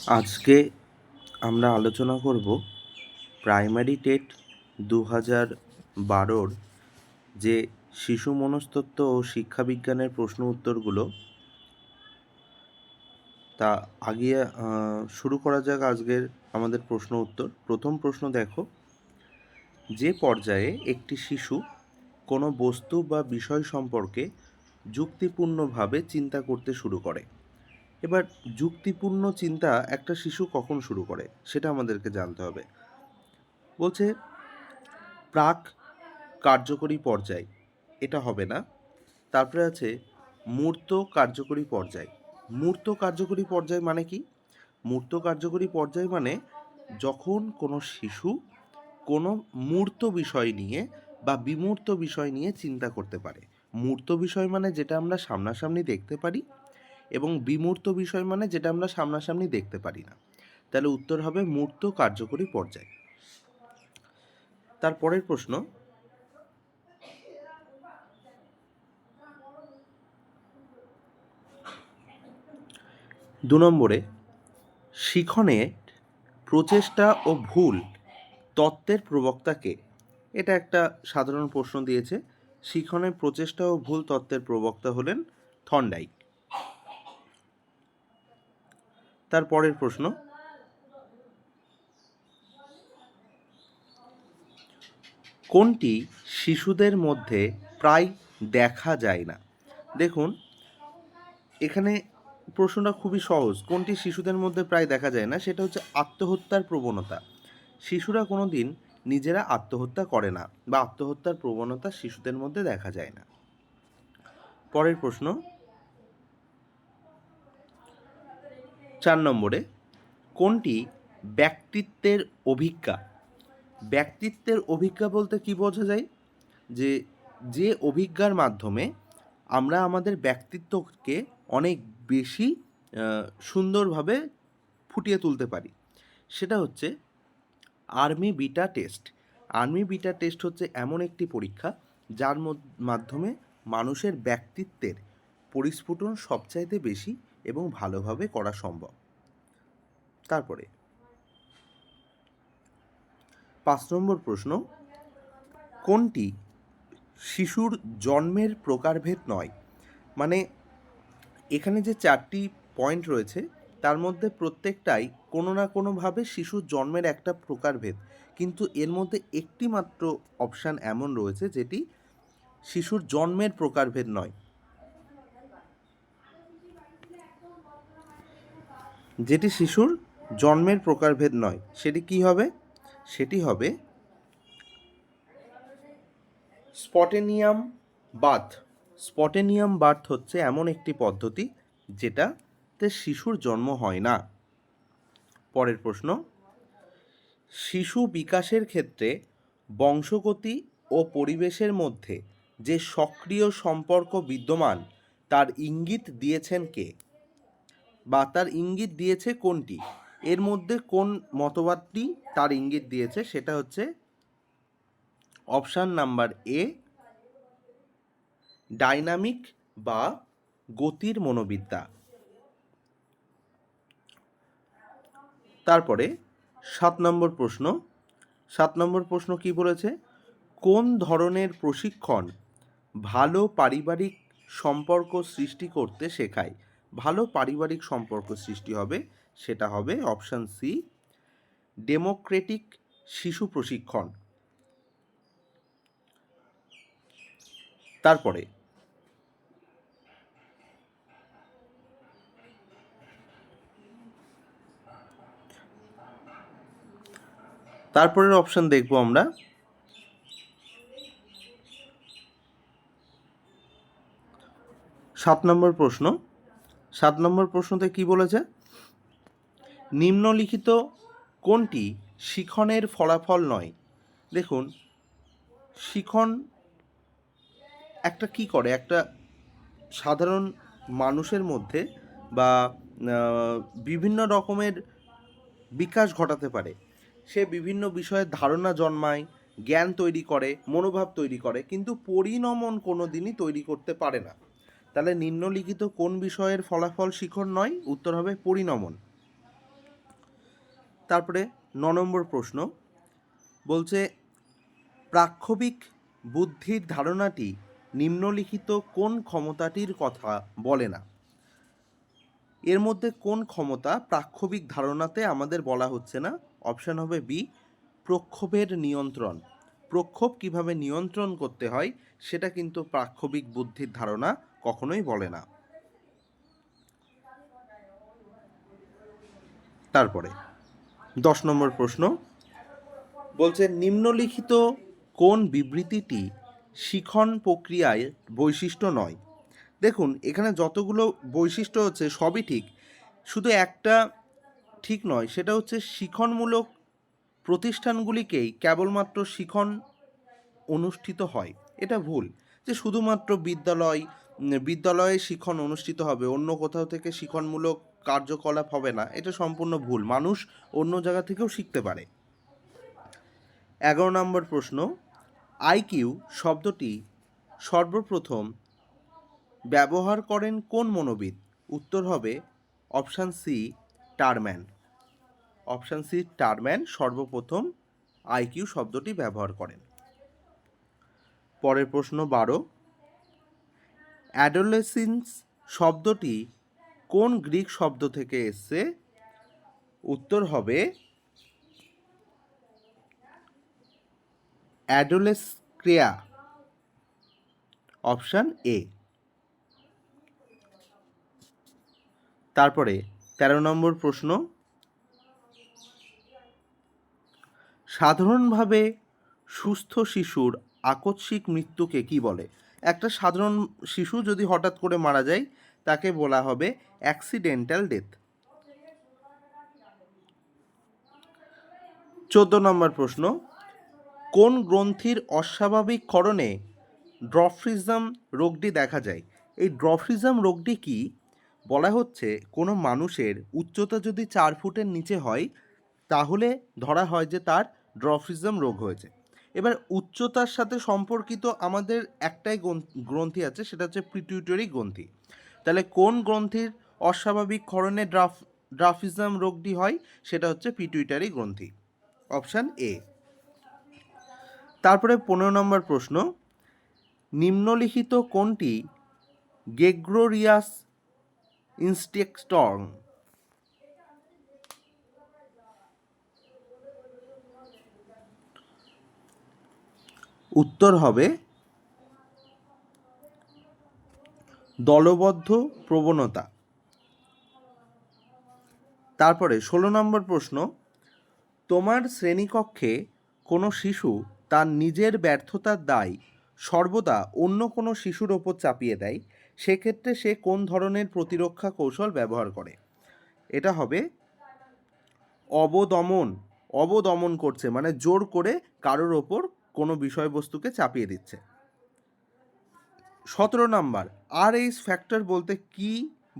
আজকে আমরা আলোচনা করব প্রাইমারি টেট 2012-র যে শিশু মনস্তত্ত্ব ও শিক্ষাবিজ্ঞানের প্রশ্ন উত্তরগুলো। তা আগিয়ে শুরু করা যাক আজকের আমাদের প্রশ্ন উত্তর। প্রথম প্রশ্ন দেখো, যে পর্যায়ে একটি শিশু কোনো বস্তু বা বিষয় সম্পর্কে যুক্তিপূর্ণভাবে চিন্তা করতে শুরু করে। এবার যুক্তিপূর্ণ চিন্তা একটা শিশু কখন শুরু করে সেটা আমাদেরকে জানতে হবে। বলছে প্রাক কার্যকরী পর্যায়, এটা হবে না। তারপরে আছে মূর্ত কার্যকরী পর্যায়। মূর্ত কার্যকরী পর্যায় মানে কি? মূর্ত কার্যকরী পর্যায় মানে যখন কোনো শিশু কোনো মূর্ত বিষয় নিয়ে বা বিমূর্ত বিষয় নিয়ে চিন্তা করতে পারে। মূর্ত বিষয় মানে যেটা আমরা সামনাসামনি দেখতে পারি, এবং বিমূর্ত বিষয় মানে যেটা আমরা সামনাসামনি দেখতে পারি না। তাহলে উত্তর হবে মূর্ত কার্যকরী পর্যায়। তারপরের প্রশ্ন, 2 নম্বরে শিখনের প্রচেষ্টা ও ভুল তত্ত্বের প্রবক্তা কে? এটা একটা সাধারণ প্রশ্ন দিয়েছে। শিখনের প্রচেষ্টা ও ভুল তত্ত্বের প্রবক্তা হলেন থর্নডাইক। তারপরের প্রশ্ন, কোনটি শিশুদের মধ্যে প্রায় দেখা যায় না? দেখুন এখানে প্রশ্নটা খুবই সহজ। কোনটি শিশুদের মধ্যে প্রায় দেখা যায় না? সেটা হচ্ছে আত্মহত্যার প্রবণতা। শিশুরা কোনো দিন নিজেরা আত্মহত্যা করে না, বা আত্মহত্যার প্রবণতা শিশুদের মধ্যে দেখা যায় না। পরের প্রশ্ন, 4 নম্বরে কোনটি ব্যক্তিত্বের অভিজ্ঞা? ব্যক্তিত্বের অভিজ্ঞা বলতে কি বোঝা যায়? যে অভিজ্ঞার মাধ্যমে আমরা আমাদের ব্যক্তিত্বকে অনেক বেশি সুন্দরভাবে ফুটিয়ে তুলতে পারি, সেটা হচ্ছে army beta test. Army beta test হচ্ছে এমন একটি পরীক্ষা যার মাধ্যমে মানুষের ব্যক্তিত্বের পরিস্ফুটন সবচাইতে বেশি এবং ভালোভাবে করা সম্ভব। তারপরে 5 নম্বর প্রশ্ন, কোনটি শিশুর জন্মের প্রকারভেদ নয়? মানে এখানে যে 4টি পয়েন্ট রয়েছে তার মধ্যে প্রত্যেকটাই কোনো না কোনোভাবে শিশুর জন্মের একটা প্রকারভেদ, কিন্তু এর মধ্যে একটি মাত্র অপশান এমন রয়েছে যেটি শিশুর জন্মের প্রকারভেদ নয়। যেটি শিশুর জন্মের প্রকারভেদ নয় সেটি কি হবে? সেটি হবে স্পটেনিয়াম বার্থ। স্পটেনিয়াম বার্থ হচ্ছে এমন একটি পদ্ধতি যেটাতে শিশুর জন্ম হয় না। পরের প্রশ্ন, শিশু বিকাশের ক্ষেত্রে বংশগতি ও পরিবেশের মধ্যে যে সক্রিয় সম্পর্ক বিদ্যমান তার ইঙ্গিত দিয়েছেন কে? বা তার ইঙ্গিত দিয়েছে কোনটি? এর মধ্যে কোন মতবাদটি তার ইঙ্গিত দিয়েছে? সেটা হচ্ছে অপশান নাম্বার এ, ডাইনামিক বা গতির মনোবিদ্যা। তারপরে 7 নম্বর প্রশ্ন। 7 নম্বর প্রশ্ন কি বলেছে? কোন ধরনের প্রশিক্ষণ ভালো পারিবারিক সম্পর্ক সৃষ্টি করতে শেখায়? ভালো পারিবারিক সম্পর্ক সৃষ্টি হবে, সেটা হবে অপশান সি, ডেমোক্রেটিক শিশু প্রশিক্ষণ। তারপরের অপশান দেখব আমরা। 7 নম্বর প্রশ্ন। 7 নম্বর প্রশ্নতে কি বলেছে? নিম্নলিখিত কোনটি শিখনের ফলাফল নয়? দেখুন শিখন একটা কি করে, একটা সাধারণ মানুষের মধ্যে বা বিভিন্ন রকমের বিকাশ ঘটাতে পারে। সে বিভিন্ন বিষয়ে ধারণা জন্মায়, জ্ঞান তৈরি করে, মনোভাব তৈরি করে, কিন্তু পরিণমন কোনো দিনই তৈরি করতে পারে না। তাহলে নিম্নলিখিত কোন বিষয়ের ফলাফল শিখন নয়? উত্তর হবে পরিণমন। তারপরে 9 নম্বর প্রশ্ন বলছে, প্রাক্ষবিক বুদ্ধির ধারণাটি নিম্নলিখিত কোন ক্ষমতাটির কথা বলে না? এর মধ্যে কোন ক্ষমতা প্রাক্ষবিক ধারণাতে আমাদের বলা হচ্ছে না? অপশান হবে বি, প্রক্ষোভের নিয়ন্ত্রণ। প্রক্ষোভ কিভাবে নিয়ন্ত্রণ করতে হয় সেটা কিন্তু প্রাক্ষবিক বুদ্ধির ধারণা কখনোই বলে না। তারপরে 10 নম্বর প্রশ্ন বলছে, নিম্নলিখিত কোন বিবৃতিটি শিখন প্রক্রিয়ায় বৈশিষ্ট্য নয়? দেখুন, এখানে যতগুলো বৈশিষ্ট্য হচ্ছে সবই ঠিক, শুধু একটা ঠিক নয়, সেটা হচ্ছে শিখনমূলক প্রতিষ্ঠানগুলিকেই কেবলমাত্র শিখন অনুষ্ঠিত হয়। এটা ভুল, যে শুধুমাত্র বিদ্যালয়ে শিখন অনুষ্ঠিত হবে, অন্য কোথাও থেকে শিখনমূলক কার্যকলাপ হবে না, এটা সম্পূর্ণ ভুল। মানুষ অন্য জায়গা থেকেও শিখতে পারে। 11 নম্বর প্রশ্ন, আইকিউ শব্দটি সর্বপ্রথম ব্যবহার করেন কোন মনোবিদ? উত্তর হবে option C, Terman. Option C, Terman সর্বপ্রথম আইকিউ শব্দটি ব্যবহার করেন। পরের প্রশ্ন 12, অ্যাডোলেসেন্স শব্দটি কোন গ্রিক শব্দ থেকে এসছে? উত্তর হবে অ্যাডোলেস্ক্রিয়া। Option A. তারপরে 13 নম্বর প্রশ্ন, সাধারণভাবে সুস্থ শিশুর আকস্মিক মৃত্যুকে কি বলে? একটা সাধারণ শিশু যদি হঠাৎ করে মারা যায় তাকে বলা হবে অ্যাক্সিডেন্টাল ডেথ। 14 নম্বর প্রশ্ন, কোন গ্রন্থির অস্বাভাবিক ক্ষরণে ড্রফিজম রোগটি দেখা যায়? এই ড্রফিজম রোগটি কি? বলা হচ্ছে কোনো মানুষের উচ্চতা যদি 4 ফুটের নিচে হয় তাহলে ধরা হয় যে তার ড্রফিজম রোগ হয়েছে। এবার উচ্চতার সাথে সম্পর্কিত আমাদের একটাই গ্রন্থি আছে, সেটা হচ্ছে পিটুইটারি গ্রন্থি। তাহলে কোন গ্রন্থির অস্বাভাবিক ক্ষরণে ড্রফিজম রোগটি হয়? সেটা হচ্ছে পিটুইটারি গ্রন্থি। Option A. তারপরে 15 নম্বর প্রশ্ন, নিম্নলিখিত কোনটি গ্রেগরিয়াস ইনস্টিংক্টস? উত্তর হবে দলবদ্ধ প্রবণতা। তারপরে 16 নম্বর প্রশ্ন, তোমার শ্রেণীকক্ষে কোনো শিশু তার নিজের ব্যর্থতার দায় সর্বদা অন্য কোনো শিশুর ওপর চাপিয়ে দেয়, সেক্ষেত্রে সে কোন ধরনের প্রতিরক্ষা কৌশল ব্যবহার করে? এটা হবে অবদমন করছে, মানে জোর করে কারোর ওপর কোনো বিষয়বস্তুকে চাপিয়ে দিচ্ছে। 17 নাম্বার, RH ফ্যাক্টর বলতে কি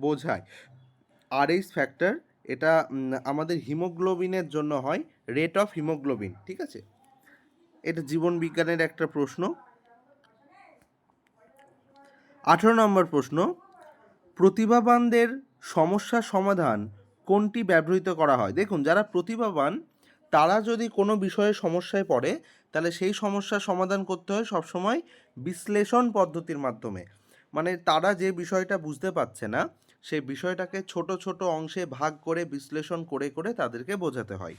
বোঝায়? RH ফ্যাক্টর এটা আমাদের হিমোগ্লোবিনের জন্য হয়, রেট অফ হিমোগ্লোবিন, ঠিক আছে? এটা জীবন বিজ্ঞানের একটা প্রশ্ন। 18 নম্বর প্রশ্ন, প্রতিভাবানদের সমস্যার সমাধান কোনটি ব্যবহৃত করা হয়? দেখুন, যারা প্রতিভাবান তারা যদি কোনো বিষয়ে সমস্যায় পড়ে তাহলে সেই সমস্যার সমাধান করতে হয় সবসময় বিশ্লেষণ পদ্ধতির মাধ্যমে। মানে তারা যে বিষয়টা বুঝতে পারছে না সেই বিষয়টাকে ছোট ছোট অংশে ভাগ করে বিশ্লেষণ করে করে তাদেরকে বোঝাতে হয়।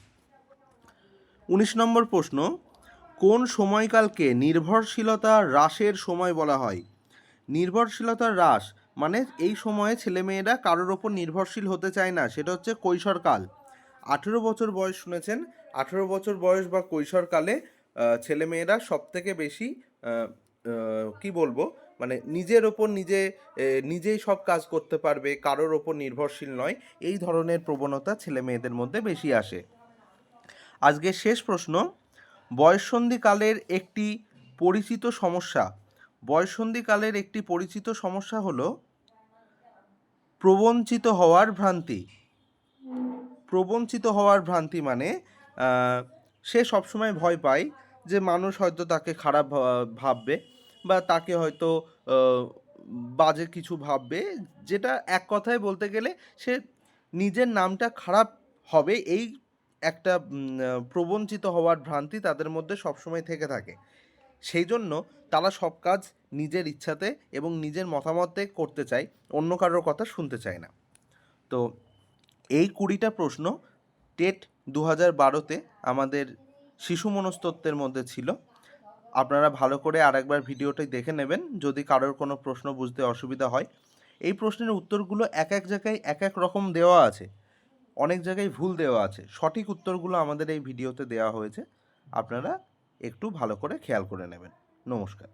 19 নম্বর প্রশ্ন, কোন সময়কালকে নির্ভরশীলতা হ্রাসের সময় বলা হয়? নির্ভরশীলতার হ্রাস মানে এই সময়ে ছেলেমেয়েরা কারোর ওপর নির্ভরশীল হতে চায় না, সেটা হচ্ছে কৈশোরকাল। 18 বছর বয়স শুনেছেন, 18 বছর বয়স বা কৈশোরকালে ছেলেমেয়েরা সব থেকে বেশি কি বলবো, মানে নিজের ওপর নিজেই সব কাজ করতে পারবে, কারোর ওপর নির্ভরশীল নয়, এই ধরনের প্রবণতা ছেলে মেয়েদের মধ্যে বেশি আসে। আজকের শেষ প্রশ্ন, বয়ঃসন্ধিকালের একটি পরিচিত সমস্যা। বয়ঃসন্ধিকালের একটি পরিচিত সমস্যা হলো প্রবঞ্চিত হওয়ার ভ্রান্তি। প্রবঞ্চিত হওয়ার ভ্রান্তি মানে সে সবসময় ভয় পায় যে মানুষ হয়তো তাকে খারাপ ভাববে বা তাকে হয়তো বাজে কিছু ভাববে, যেটা এক কথায় বলতে গেলে সে নিজের নামটা খারাপ হবে, এই একটা প্রবঞ্চিত হওয়ার ভ্রান্তি তাদের মধ্যে সবসময় থেকে থাকে। সেই জন্য তারা সব কাজ নিজের ইচ্ছাতে এবং নিজের মতামতে করতে চায়, অন্য কারোর কথা শুনতে চায় না। তো এই 20টা প্রশ্ন টেট 2012-তে আমাদের শিশু মনস্তত্ত্বের মধ্যে ছিল। আপনারা ভালো করে আরেকবার ভিডিওটি দেখে নেবেন যদি কারোর কোনো প্রশ্ন বুঝতে অসুবিধা হয়। এই প্রশ্নের উত্তরগুলো এক এক জায়গায় এক এক রকম দেওয়া আছে, অনেক জায়গায় ভুল দেওয়া আছে। সঠিক উত্তরগুলো আমাদের এই ভিডিওতে দেওয়া হয়েছে, আপনারা একটু ভালো করে খেয়াল করে নেবেন। নমস্কার।